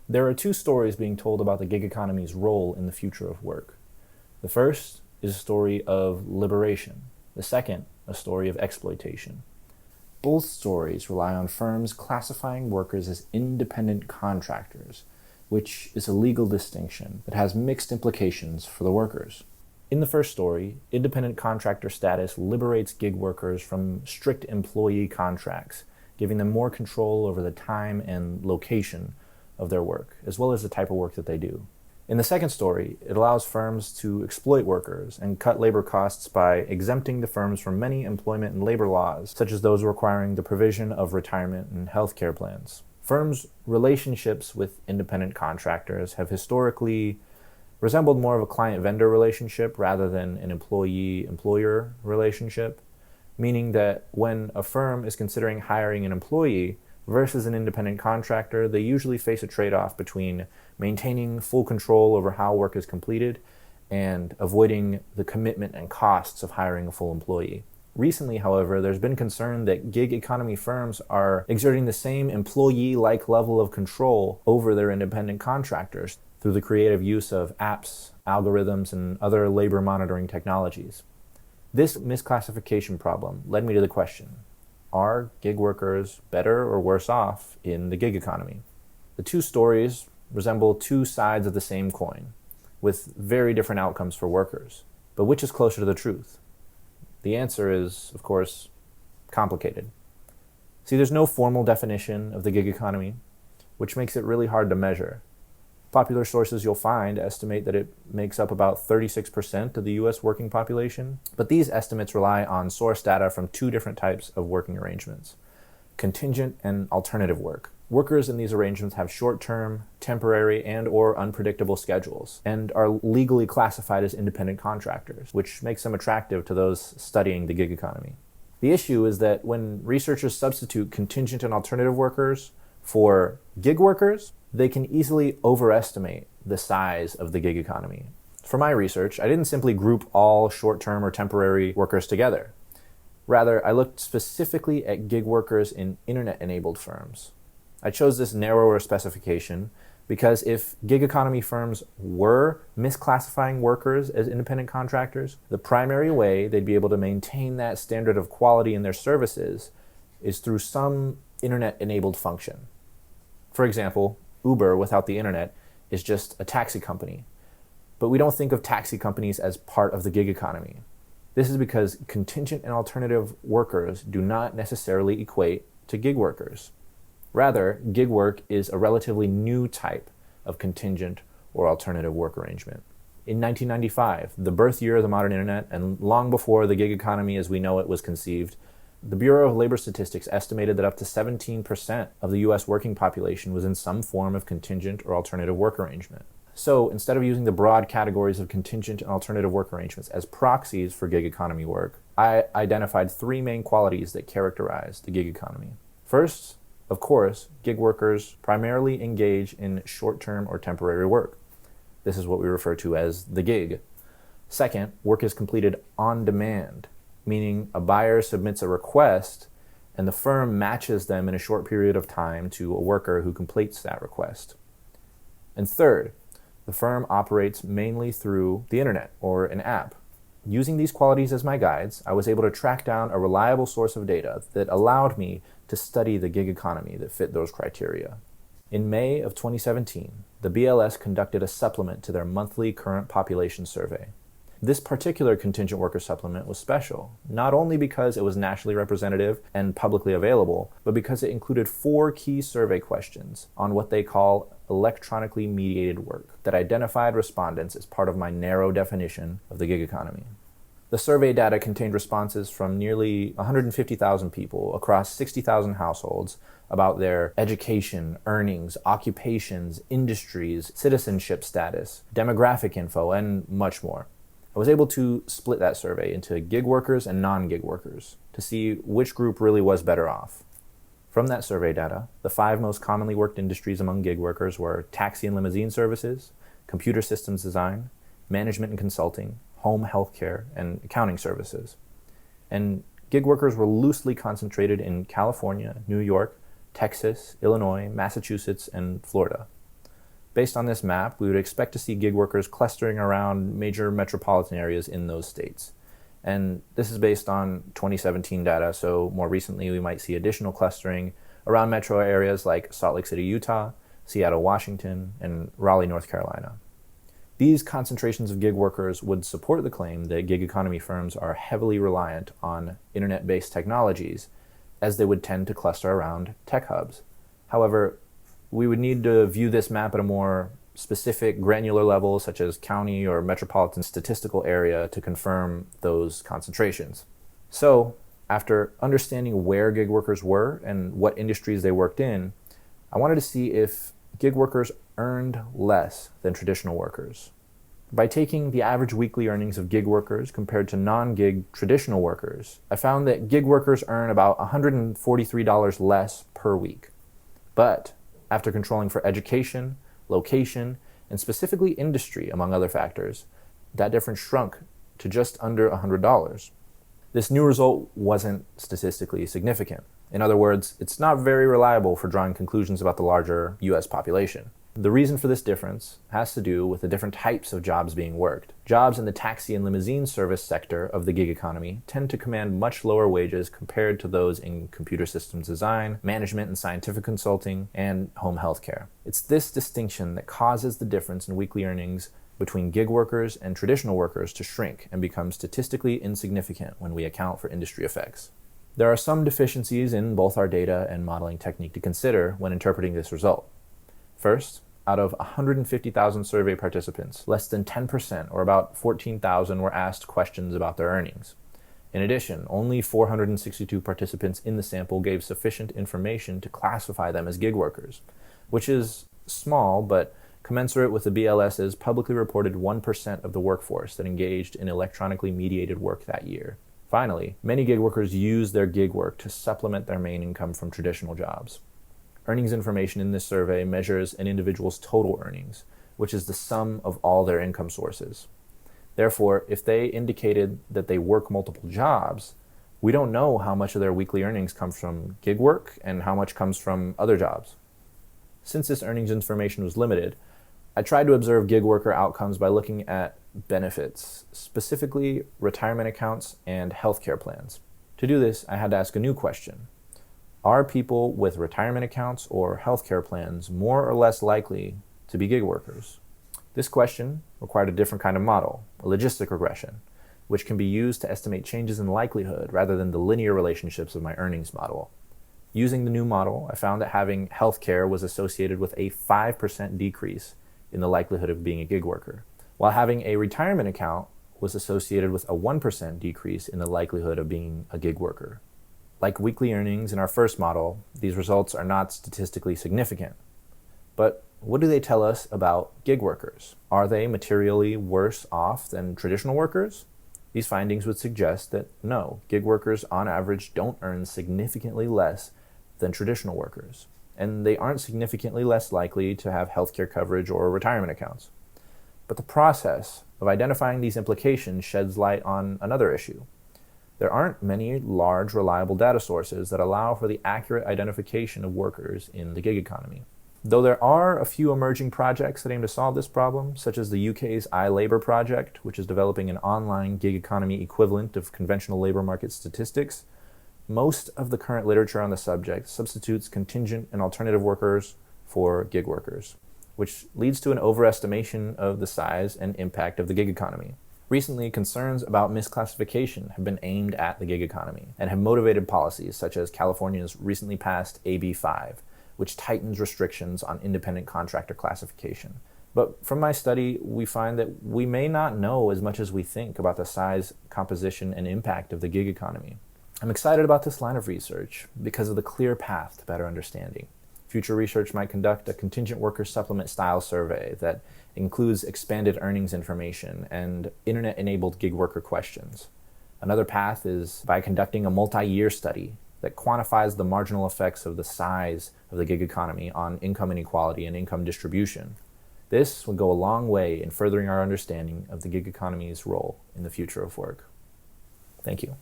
There are two stories being told about the gig economy's role in the future of work. The first is a story of liberation. The second, a story of exploitation. Both stories rely on firms classifying workers as independent contractors, which is a legal distinction that has mixed implications for the workers. In the first story, independent contractor status liberates gig workers from strict employee contracts, giving them more control over the time and location of their work, as well as the type of work that they do. In the second story, it allows firms to exploit workers and cut labor costs by exempting the firms from many employment and labor laws, such as those requiring the provision of retirement and health care plans. Firms' relationships with independent contractors have historically resembled more of a client-vendor relationship rather than an employee-employer relationship, meaning that when a firm is considering hiring an employee versus an independent contractor, they usually face a trade-off between maintaining full control over how work is completed and avoiding the commitment and costs of hiring a full employee. Recently, however, there's been concern that gig economy firms are exerting the same employee-like level of control over their independent contractors through the creative use of apps, algorithms, and other labor monitoring technologies. This misclassification problem led me to the question: are gig workers better or worse off in the gig economy? The two stories resemble two sides of the same coin, with very different outcomes for workers. But which is closer to the truth? The answer is, of course, complicated. See, there's no formal definition of the gig economy, which makes it really hard to measure. Popular sources you'll find estimate that it makes up about 36% of the US working population, but these estimates rely on source data from two different types of working arrangements: contingent and alternative work. Workers in these arrangements have short-term, temporary, and/or unpredictable schedules, and are legally classified as independent contractors, which makes them attractive to those studying the gig economy. The issue is that when researchers substitute contingent and alternative workers for gig workers, they can easily overestimate the size of the gig economy. For my research, I didn't simply group all short-term or temporary workers together. Rather, I looked specifically at gig workers in internet-enabled firms. I chose this narrower specification because if gig economy firms were misclassifying workers as independent contractors, the primary way they'd be able to maintain that standard of quality in their services is through some internet-enabled function. For example, Uber without the internet is just a taxi company. But we don't think of taxi companies as part of the gig economy. This is because contingent and alternative workers do not necessarily equate to gig workers. Rather, gig work is a relatively new type of contingent or alternative work arrangement. In 1995, the birth year of the modern internet, and long before the gig economy as we know it was conceived, the Bureau of Labor Statistics estimated that up to 17% of the US working population was in some form of contingent or alternative work arrangement. So instead of using the broad categories of contingent and alternative work arrangements as proxies for gig economy work, I identified three main qualities that characterize the gig economy. First, of course, gig workers primarily engage in short-term or temporary work. This is what we refer to as the gig. Second, work is completed on demand, meaning a buyer submits a request and the firm matches them in a short period of time to a worker who completes that request. And third, the firm operates mainly through the internet or an app. Using these qualities as my guides, I was able to track down a reliable source of data that allowed me to study the gig economy that fit those criteria. In May of 2017, the BLS conducted a supplement to their monthly current population survey. This particular contingent worker supplement was special, not only because it was nationally representative and publicly available, but because it included 4 key survey questions on what they call electronically mediated work that identified respondents as part of my narrow definition of the gig economy. The survey data contained responses from nearly 150,000 people across 60,000 households about their education, earnings, occupations, industries, citizenship status, demographic info, and much more. I was able to split that survey into gig workers and non-gig workers to see which group really was better off. From that survey data, the 5 most commonly worked industries among gig workers were taxi and limousine services, computer systems design, management and consulting, home healthcare, and accounting services. And gig workers were loosely concentrated in California, New York, Texas, Illinois, Massachusetts, and Florida. Based on this map, we would expect to see gig workers clustering around major metropolitan areas in those states. And this is based on 2017 data, so more recently we might see additional clustering around metro areas like Salt Lake City, Utah, Seattle, Washington, and Raleigh, North Carolina. These concentrations of gig workers would support the claim that gig economy firms are heavily reliant on internet-based technologies, as they would tend to cluster around tech hubs. However, we would need to view this map at a more specific granular level, such as county or metropolitan statistical area, to confirm those concentrations. So, after understanding where gig workers were and what industries they worked in, I wanted to see if gig workers earned less than traditional workers. By taking the average weekly earnings of gig workers compared to non-gig traditional workers, I found that gig workers earn about $143 less per week. But after controlling for education, location, and specifically industry, among other factors, that difference shrunk to just under $100. This new result wasn't statistically significant. In other words, it's not very reliable for drawing conclusions about the larger US population. The reason for this difference has to do with the different types of jobs being worked. Jobs in the taxi and limousine service sector of the gig economy tend to command much lower wages compared to those in computer systems design, management and scientific consulting, and home health care. It's this distinction that causes the difference in weekly earnings between gig workers and traditional workers to shrink and become statistically insignificant when we account for industry effects. There are some deficiencies in both our data and modeling technique to consider when interpreting this result. First, out of 150,000 survey participants, less than 10%, or about 14,000, were asked questions about their earnings. In addition, only 462 participants in the sample gave sufficient information to classify them as gig workers, which is small but commensurate with the BLS's publicly reported 1% of the workforce that engaged in electronically mediated work that year. Finally, many gig workers use their gig work to supplement their main income from traditional jobs. Earnings information in this survey measures an individual's total earnings, which is the sum of all their income sources. Therefore, if they indicated that they work multiple jobs, we don't know how much of their weekly earnings comes from gig work and how much comes from other jobs. Since this earnings information was limited, I tried to observe gig worker outcomes by looking at benefits, specifically retirement accounts and healthcare plans. To do this, I had to ask a new question. Are people with retirement accounts or healthcare plans more or less likely to be gig workers? This question required a different kind of model, a logistic regression, which can be used to estimate changes in likelihood rather than the linear relationships of my earnings model. Using the new model, I found that having healthcare was associated with a 5% decrease in the likelihood of being a gig worker, while having a retirement account was associated with a 1% decrease in the likelihood of being a gig worker. Like weekly earnings in our first model, these results are not statistically significant. But what do they tell us about gig workers? Are they materially worse off than traditional workers? These findings would suggest that no, gig workers on average don't earn significantly less than traditional workers, and they aren't significantly less likely to have healthcare coverage or retirement accounts. But the process of identifying these implications sheds light on another issue. There aren't many large, reliable data sources that allow for the accurate identification of workers in the gig economy. Though there are a few emerging projects that aim to solve this problem, such as the UK's iLabour project, which is developing an online gig economy equivalent of conventional labor market statistics, most of the current literature on the subject substitutes contingent and alternative workers for gig workers, which leads to an overestimation of the size and impact of the gig economy. Recently, concerns about misclassification have been aimed at the gig economy and have motivated policies such as California's recently passed AB 5, which tightens restrictions on independent contractor classification. But from my study, we find that we may not know as much as we think about the size, composition, and impact of the gig economy. I'm excited about this line of research because of the clear path to better understanding. Future research might conduct a contingent worker supplement style survey that includes expanded earnings information and internet-enabled gig worker questions. Another path is by conducting a multi-year study that quantifies the marginal effects of the size of the gig economy on income inequality and income distribution. This would go a long way in furthering our understanding of the gig economy's role in the future of work. Thank you.